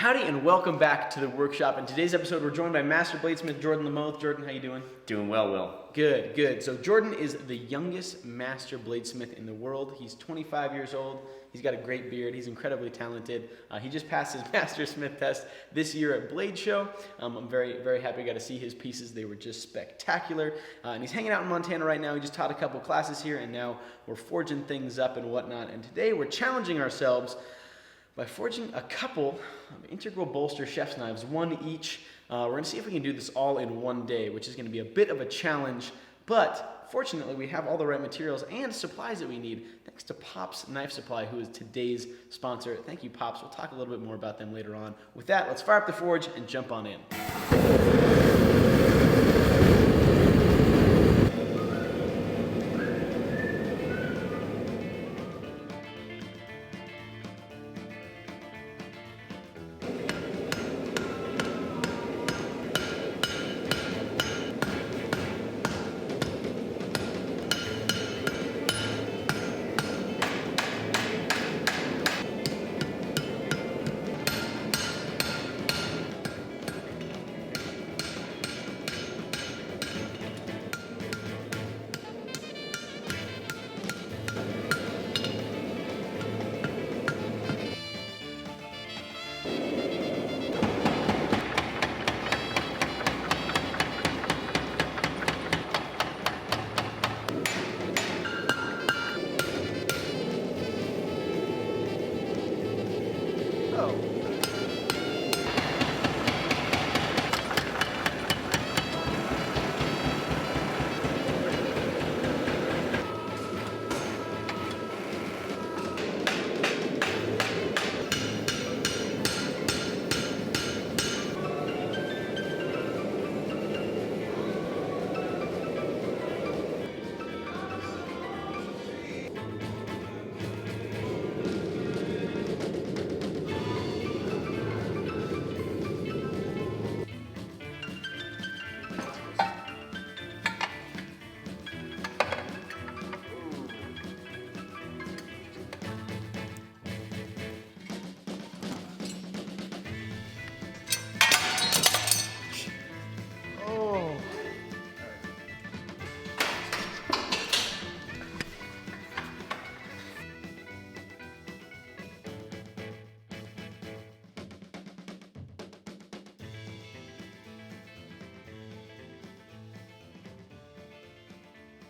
Howdy and welcome back to the workshop. In today's episode, we're joined by Master Bladesmith Jordan Lamoth. Jordan, how you doing? Doing well, Will. Good, good. So Jordan is the youngest Master Bladesmith in the world. He's 25 years old. He's got a great beard. He's incredibly talented. He just passed his Mastersmith test this year at Blade Show. I'm very, very happy I got to see his pieces. They were just spectacular. And he's hanging out in Montana right now. He just taught a couple classes here, and now we're forging things up and whatnot. And today we're challenging ourselves by forging a couple of integral bolster chef's knives, one each. We're going to see if we can do this all in one day, which is going to be a bit of a challenge, but fortunately we have all the right materials and supplies that we need, thanks to Pop's Knife Supply, who is today's sponsor. Thank you, Pops. We'll talk a little bit more about them later on. With that, let's fire up the forge and jump on in.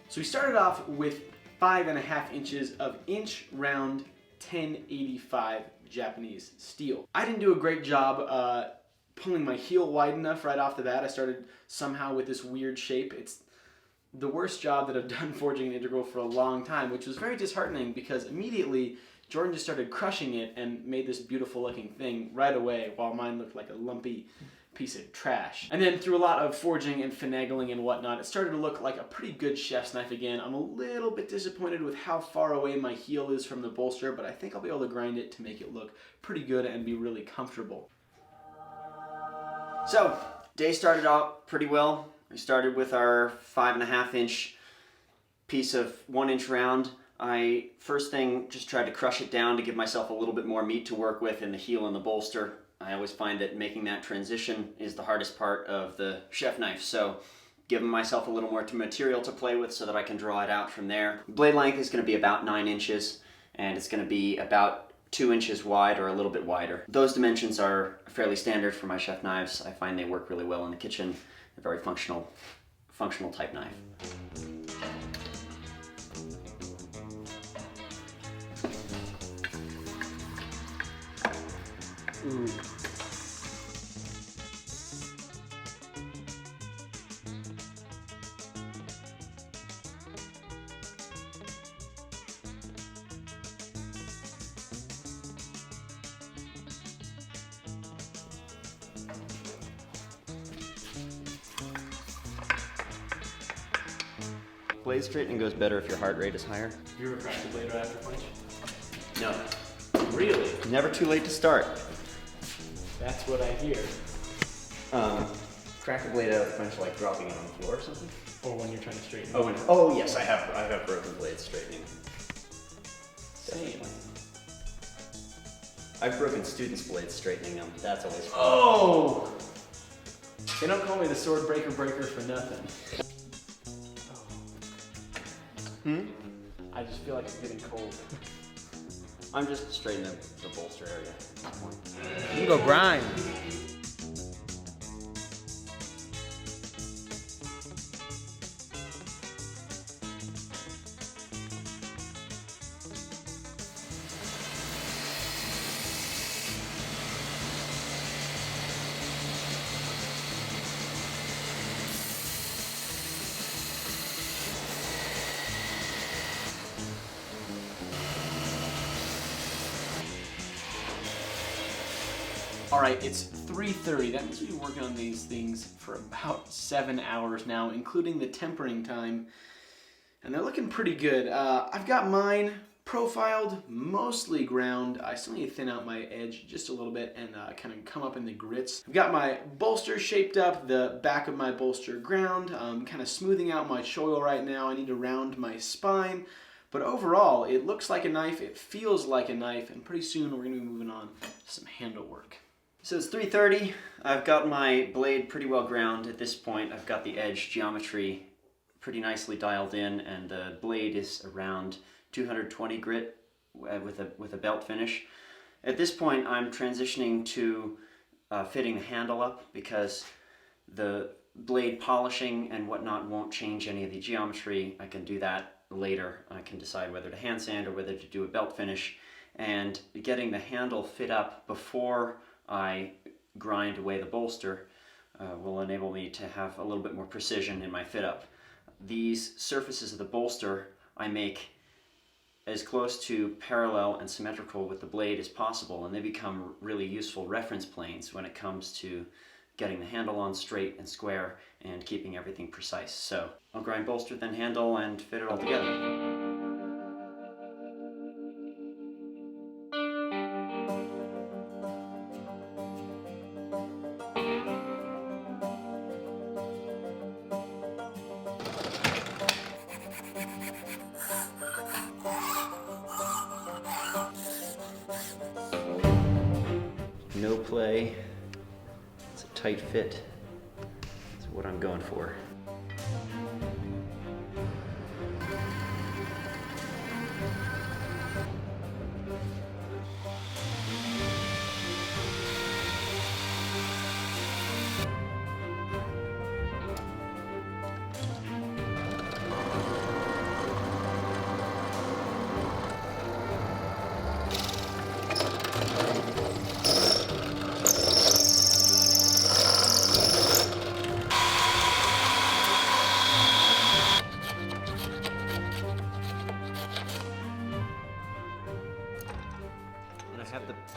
So we started off with 5.5 inches of inch round 1085 Japanese steel. I didn't do a great job pulling my heel wide enough right off the bat. I started somehow with this weird shape. It's the worst job that I've done forging an integral for a long time, which was very disheartening because immediately Jordan just started crushing it and made this beautiful looking thing right away, while mine looked like a lumpy piece of trash. And then through a lot of forging and finagling and whatnot, it started to look like a pretty good chef's knife again. I'm a little bit disappointed with how far away my heel is from the bolster, but I think I'll be able to grind it to make it look pretty good and be really comfortable. So, day started out pretty well. We started with our 5.5 inch piece of 1 inch round. I first thing just tried to crush it down to give myself a little bit more meat to work with in the heel and the bolster. I always find that making that transition is the hardest part of the chef knife, so giving myself a little more material to play with so that I can draw it out from there. Blade length is going to be about 9 inches, and it's going to be about 2 inches wide or a little bit wider. Those dimensions are fairly standard for my chef knives. I find they work really well in the kitchen. They're very functional type knife. Ooh. Blade straightening goes better if your heart rate is higher. You ever cracked a blade right after punch? No. Really? Never too late to start. That's what I hear. Crack a blade out of the punch like dropping it on the floor or something? Or when you're trying to straighten. Oh yes, I have broken blades straightening. Same. I've broken students' blades straightening them. That's always fun. Oh! They don't call me the sword breaker for nothing. I just feel like it's getting cold. I'm just straightening the bolster area. You can go grind. All right, it's 3:30. That means we've been working on these things for about 7 hours now, including the tempering time. And they're looking pretty good. I've got mine profiled, mostly ground. I still need to thin out my edge just a little bit and kind of come up in the grits. I've got my bolster shaped up, the back of my bolster ground. I'm kind of smoothing out my choil right now. I need to round my spine. But overall, it looks like a knife, it feels like a knife, and pretty soon we're gonna be moving on to some handle work. So it's 3:30. I've got my blade pretty well ground at this point. I've got the edge geometry pretty nicely dialed in, and the blade is around 220 grit with a belt finish. At this point, I'm transitioning to fitting the handle up because the blade polishing and whatnot won't change any of the geometry. I can do that later. I can decide whether to hand sand or whether to do a belt finish, and getting the handle fit up before I grind away the bolster will enable me to have a little bit more precision in my fit up. These surfaces of the bolster I make as close to parallel and symmetrical with the blade as possible, and they become really useful reference planes when it comes to getting the handle on straight and square and keeping everything precise. So I'll grind bolster, then handle, and fit it all together. No play, it's a tight fit. That's what I'm going for.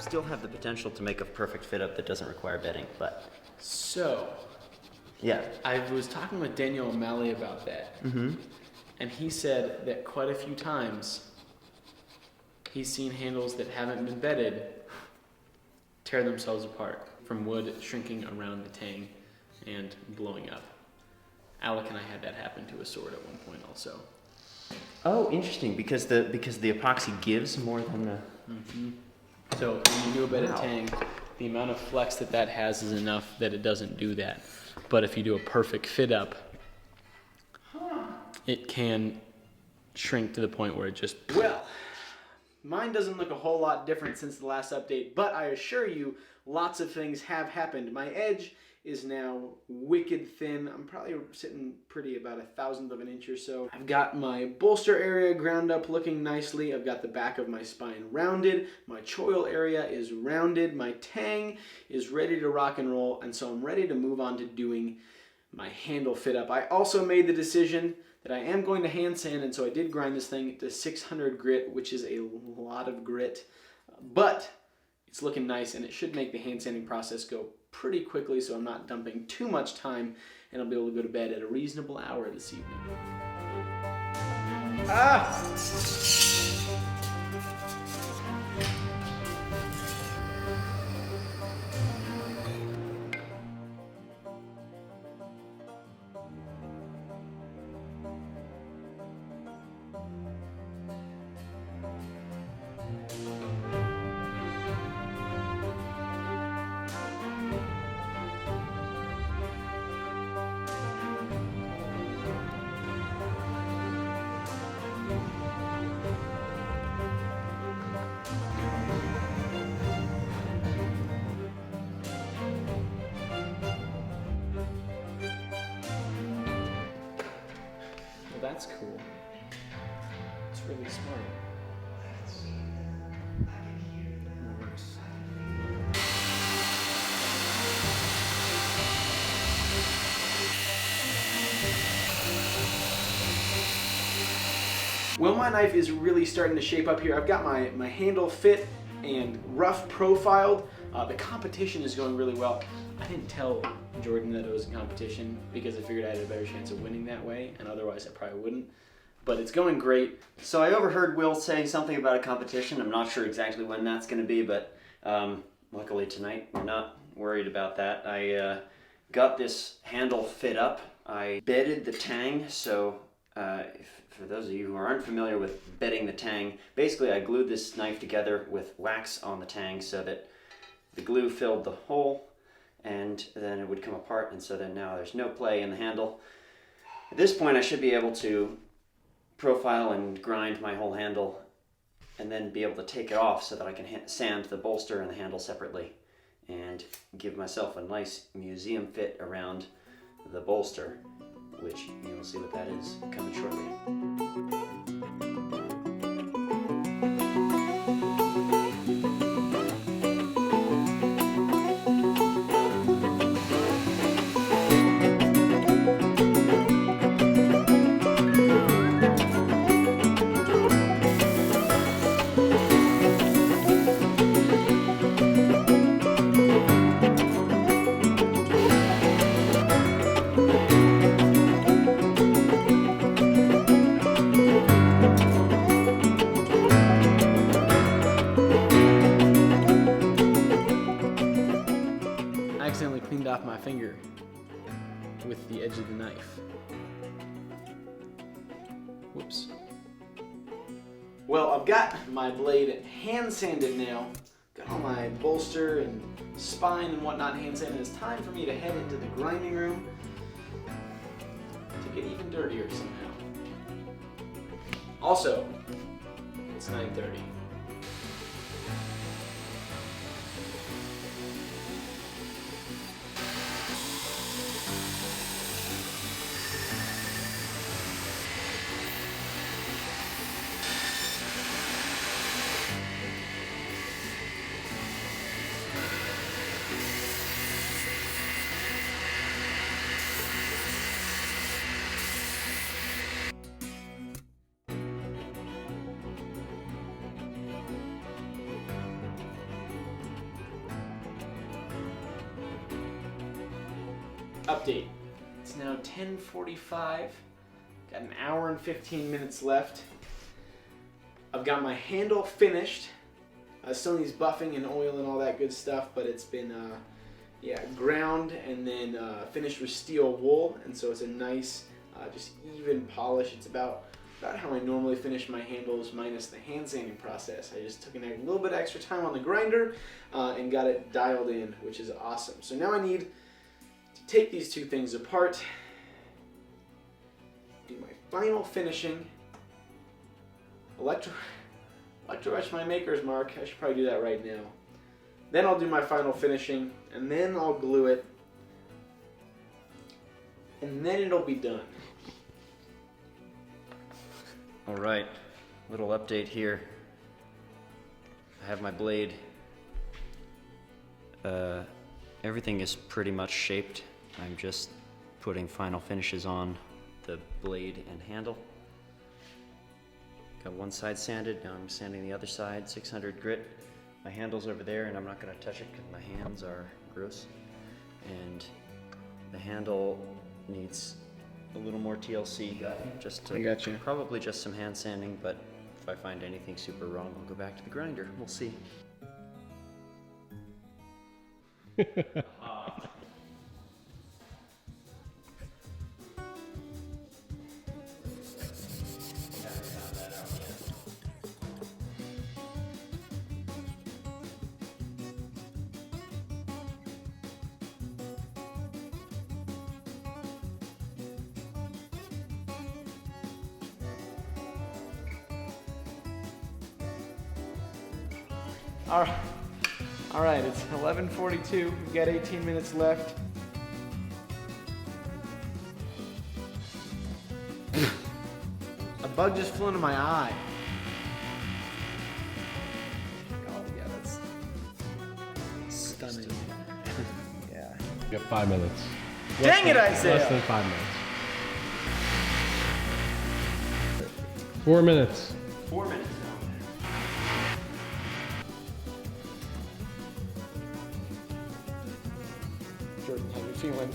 Still have the potential to make a perfect fit up that doesn't require bedding, but So, yeah. I was talking with Daniel O'Malley about that, and he said that quite a few times he's seen handles that haven't been bedded tear themselves apart from wood shrinking around the tang and blowing up. Alec and I had that happen to a sword at one point also. Oh, interesting, because the epoxy gives more than the... So when you do a bedded Wow. tang, the amount of flex that has is enough that it doesn't do that. But if you do a perfect fit up, it can shrink to the point where it just... Well, mine doesn't look a whole lot different since the last update, but I assure you, lots of things have happened. My edge is now wicked thin. I'm probably sitting pretty about 1/1000th of an inch or so. I've got my bolster area ground up looking nicely. I've got the back of my spine rounded. My choil area is rounded. My tang is ready to rock and roll, and so I'm ready to move on to doing my handle fit up. I also made the decision that I am going to hand sand, and so I did grind this thing to 600 grit, which is a lot of grit, but it's looking nice, and it should make the hand sanding process go pretty quickly, so I'm not dumping too much time, and I'll be able to go to bed at a reasonable hour this evening. That's cool. It's really smart. Works. Well, my knife is really starting to shape up here. I've got my handle fit and rough profiled. The competition is going really well. I didn't tell Jordan that it was a competition because I figured I had a better chance of winning that way, and otherwise I probably wouldn't. But it's going great. So I overheard Will say something about a competition. I'm not sure exactly when that's going to be, but luckily tonight we're not worried about that. I got this handle fit up. I bedded the tang, so for those of you who aren't familiar with bedding the tang, basically I glued this knife together with wax on the tang so that the glue filled the hole and then it would come apart, and so then now there's no play in the handle. At this point I should be able to profile and grind my whole handle and then be able to take it off so that I can sand the bolster and the handle separately and give myself a nice museum fit around the bolster, which you will see what that is coming shortly. I accidentally cleaned off my finger with the edge of the knife. Whoops. Well, I've got my blade hand sanded now. Got all my bolster and spine and whatnot hand sanded. It's time for me to head into the grinding room to get even dirtier somehow. Also, it's 9:30. Update. It's now 10:45. Got an hour and 15 minutes left. I've got my handle finished. Still needs buffing and oil and all that good stuff, but it's been ground and then finished with steel wool, and so it's a nice, just even polish. It's about how I normally finish my handles minus the hand sanding process. I just took a little bit extra time on the grinder and got it dialed in, which is awesome. So now I need to take these two things apart, do my final finishing, electro-etch my maker's mark. I should probably do that right now. Then I'll do my final finishing, and then I'll glue it, and then it'll be done. All right, little update here. I have my blade. Everything is pretty much shaped. I'm just putting final finishes on the blade and handle. Got one side sanded, now I'm sanding the other side, 600 grit. My handle's over there and I'm not gonna touch it because my hands are gross. And the handle needs a little more TLC, probably just some hand sanding, but if I find anything super wrong, I'll go back to the grinder. We'll see. All right, it's 11:42. We've got 18 minutes left. bug just flew into my eye. Oh yeah, that's stunning. Yeah. You got 5 minutes. Dang it, Isaiah! Less than 5 minutes. 4 minutes. 4 minutes now. Jordan, how you feeling?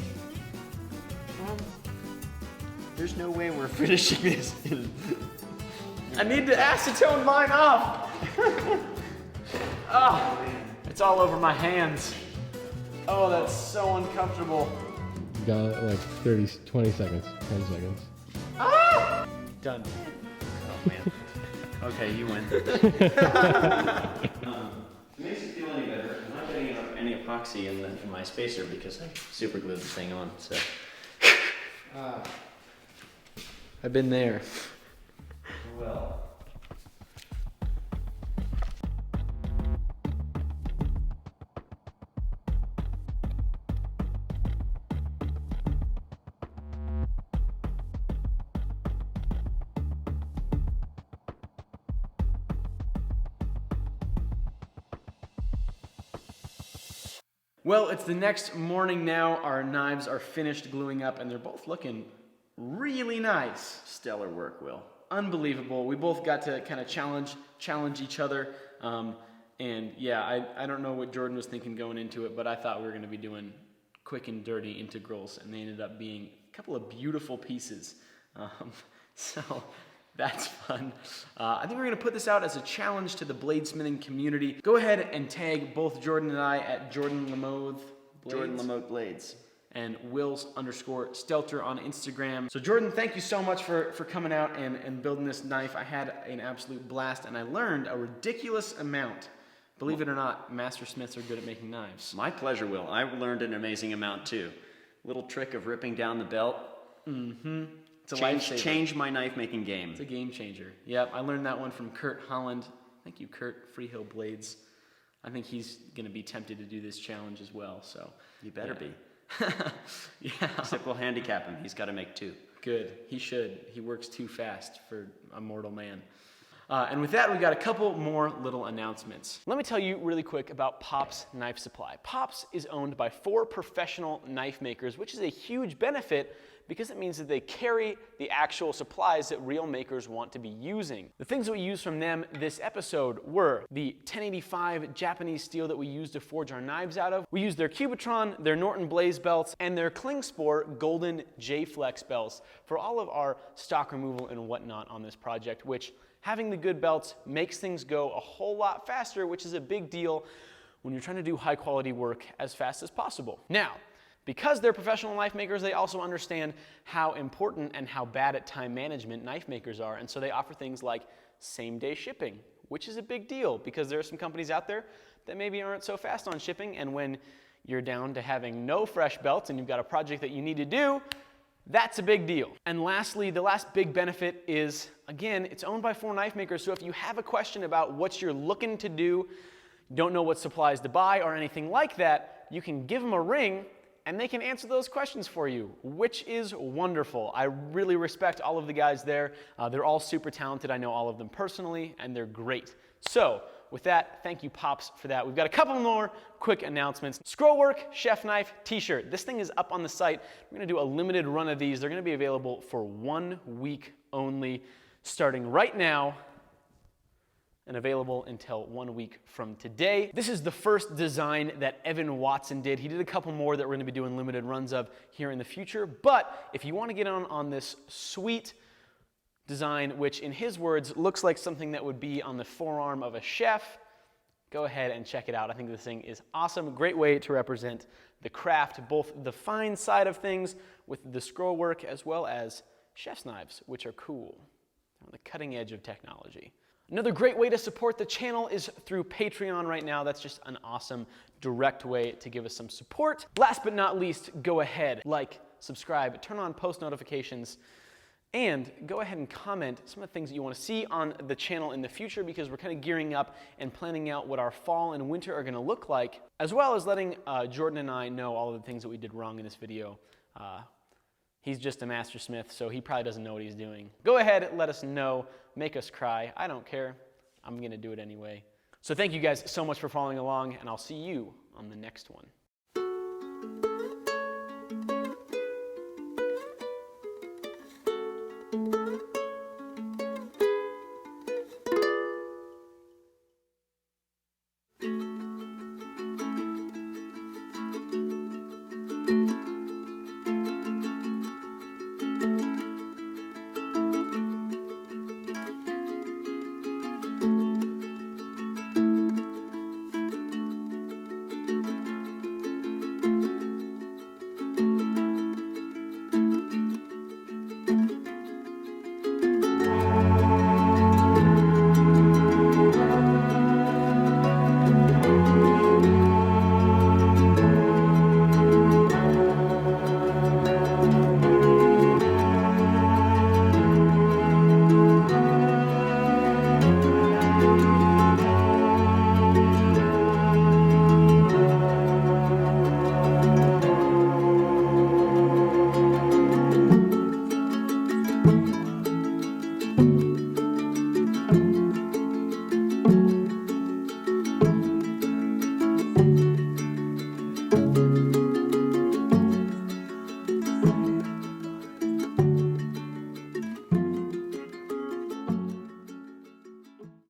There's no way we're finishing this. I need to acetone mine off. Oh, it's all over my hands. Oh, that's so uncomfortable. You got like 20 seconds, 10 seconds. Ah! Done. Oh man. Okay, you win. It makes it feel any better. I'm not getting any epoxy in my spacer because I super glued the thing on. So. I've been there. Well. Well, it's the next morning now. Our knives are finished gluing up, and they're both looking really nice. Stellar work, Will. Unbelievable. We both got to kind of challenge each other. And yeah, I don't know what Jordan was thinking going into it, but I thought we were going to be doing quick and dirty integrals, and they ended up being a couple of beautiful pieces. So that's fun. I think we're going to put this out as a challenge to the bladesmithing community. Go ahead and tag both Jordan and I at Jordan Lamoth Blades. Jordan Lamoth Blades. And Wills_Stelter on Instagram. So Jordan, thank you so much for coming out and building this knife. I had an absolute blast, and I learned a ridiculous amount. Believe it or not, Mastersmiths are good at making knives. My pleasure, Will. I learned an amazing amount too. Little trick of ripping down the belt. Mm-hmm. It's a lifesaver. Change my knife making game. It's a game changer. Yep, I learned that one from Kurt Holland. Thank you, Kurt. Freehill Blades. I think he's going to be tempted to do this challenge as well. So You better be. Yeah. Except we'll handicap him. He's got to make 2. Good. He should. He works too fast for a mortal man. And with that, we got a couple more little announcements. Let me tell you really quick about Pop's Knife Supply. Pop's is owned by 4 professional knife makers, which is a huge benefit because it means that they carry the actual supplies that real makers want to be using. The things that we used from them this episode were the 1085 Japanese steel that we used to forge our knives out of. We used their Cubitron, their Norton Blaze belts, and their Klingspor Golden J-Flex belts for all of our stock removal and whatnot on this project, which having the good belts makes things go a whole lot faster, which is a big deal when you're trying to do high quality work as fast as possible. Now, because they're professional knife makers, they also understand how important and how bad at time management knife makers are, and so they offer things like same-day shipping, which is a big deal because there are some companies out there that maybe aren't so fast on shipping, and when you're down to having no fresh belts and you've got a project that you need to do, that's a big deal. And lastly, the last big benefit is, again, it's owned by 4 knife makers, so if you have a question about what you're looking to do, don't know what supplies to buy or anything like that, you can give them a ring and they can answer those questions for you, which is wonderful. I really respect all of the guys there. They're all super talented. I know all of them personally, and they're great. So with that, thank you, Pops, for that. We've got a couple more quick announcements. Scrollwork Chef Knife t-shirt. This thing is up on the site. We're going to do a limited run of these. They're going to be available for 1 week only, starting right now, and available until 1 week from today. This is the first design that Evan Watson did. He did a couple more that we're gonna be doing limited runs of here in the future, but if you wanna get on this sweet design, which in his words looks like something that would be on the forearm of a chef, go ahead and check it out. I think this thing is awesome. Great way to represent the craft, both the fine side of things with the scroll work as well as chef's knives, which are cool. They're on the cutting edge of technology. Another great way to support the channel is through Patreon right now. That's just an awesome, direct way to give us some support. Last but not least, go ahead, like, subscribe, turn on post notifications, and go ahead and comment some of the things that you want to see on the channel in the future, because we're kind of gearing up and planning out what our fall and winter are going to look like, as well as letting Jordan and I know all of the things that we did wrong in this video He's just a Mastersmith, so he probably doesn't know what he's doing. Go ahead, let us know, make us cry. I don't care. I'm going to do it anyway. So thank you guys so much for following along, and I'll see you on the next one.